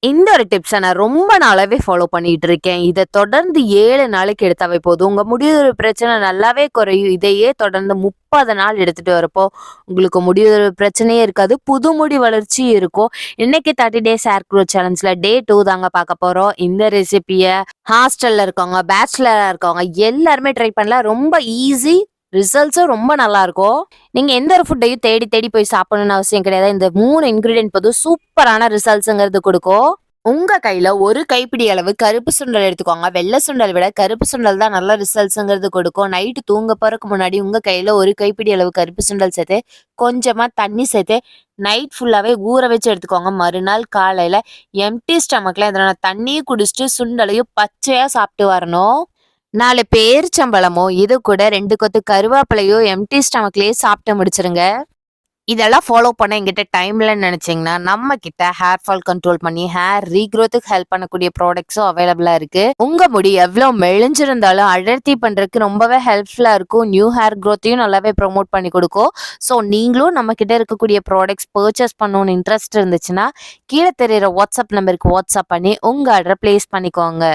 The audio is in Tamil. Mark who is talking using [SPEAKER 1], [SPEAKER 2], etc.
[SPEAKER 1] இந்த ஒரு டிப்ஸ நான் ரொம்ப நாளாவே ஃபாலோ பண்ணிட்டு இருக்கேன். இத தொடர்ந்து 7 நாளைக்கு எடுத்தாவே போதும். உங்க முடியுதிர்வு பிரச்சனை நல்லாவே குறையும். இதையே தொடர்ந்து 30 நாள் எடுத்துட்டு வரப்போ, உங்களுக்கு முடியுதிர்வு பிரச்சனையே இருக்காது. புது முடி வளர்ச்சி இருக்கும். இன்னைக்கு 30 டேஸ் ஹேர் குரோத் சேலஞ்ச்ல டே 2 தாங்க பார்க்க போறோம். இந்த ரெசிபிய ஹாஸ்டல்ல இருக்கவங்க, பேச்சுலரா இருக்கவங்க எல்லாருமே ட்ரை பண்ணலாம். ரொம்ப ஈஸி. ரிசல்ட்ஸும் ரொம்ப நல்லா இருக்கும். நீங்க எந்த ஒரு ஃபுட்டையும் தேடி தேடி போய் சாப்பிடணும்னு அவசியம் கிடையாது. இந்த 3 இன்கிரீடியன்ட் போதும் சூப்பரான ரிசல்ட்ஸ்ங்கிறது குடுக்கும். உங்க கையில ஒரு கைப்பிடி அளவு கருப்பு சுண்டல் எடுத்துக்கோங்க. வெள்ளை சுண்டல் விட கருப்பு சுண்டல் தான் நல்ல ரிசல்ட்ஸ்ங்கிறது கொடுக்கும். நைட்டு தூங்க போறதுக்கு முன்னாடி உங்க கையில ஒரு கைப்பிடி அளவு கருப்பு சுண்டல் சேர்த்து, கொஞ்சமா தண்ணி சேர்த்து நைட் ஃபுல்லாவே ஊற வச்சு எடுத்துக்கோங்க. மறுநாள் காலையில எம்ப்டி ஸ்டமக்ல இதனால தண்ணியும் குடிச்சிட்டு சுண்டலையும் பச்சையா சாப்பிட்டு வரணும். 4 பேரிச்சம்பழமோ, இது கூட 2 கொத்து கருவேப்பிலையோ எம்ப்டி ஸ்டமக்லயே சாப்பிட்டு முடிச்சிருங்க. இதெல்லாம் ஃபாலோ பண்ண என்கிட்ட டைம் இல்லன்னு நினைச்சீங்கன்னா, நம்ம கிட்ட ஹேர் ஃபால் கண்ட்ரோல் பண்ணி ஹேர் ரீக்ரோத்துக்கு ஹெல்ப் பண்ணக்கூடிய ப்ராடக்ட்ஸும் அவைலபிளா இருக்கு. உங்க முடி எவ்வளோ மெலிஞ்சிருந்தாலும் அடர்த்தி பண்றதுக்கு ரொம்பவே ஹெல்ப்ஃபுல்லா இருக்கும். நியூ ஹேர் க்ரோத்தையும் நல்லாவே ப்ரொமோட் பண்ணி கொடுக்கும். ஸோ நீங்களும் நம்ம கிட்ட இருக்கக்கூடிய ப்ராடக்ட்ஸ் பர்ச்சேஸ் பண்ணணும்னு இன்ட்ரெஸ்ட் இருந்துச்சுன்னா, கீழே தெரியுற வாட்ஸ்அப் நம்பருக்கு வாட்ஸ்அப் பண்ணி உங்க ஆர்டரை பிளேஸ் பண்ணிக்கோங்க.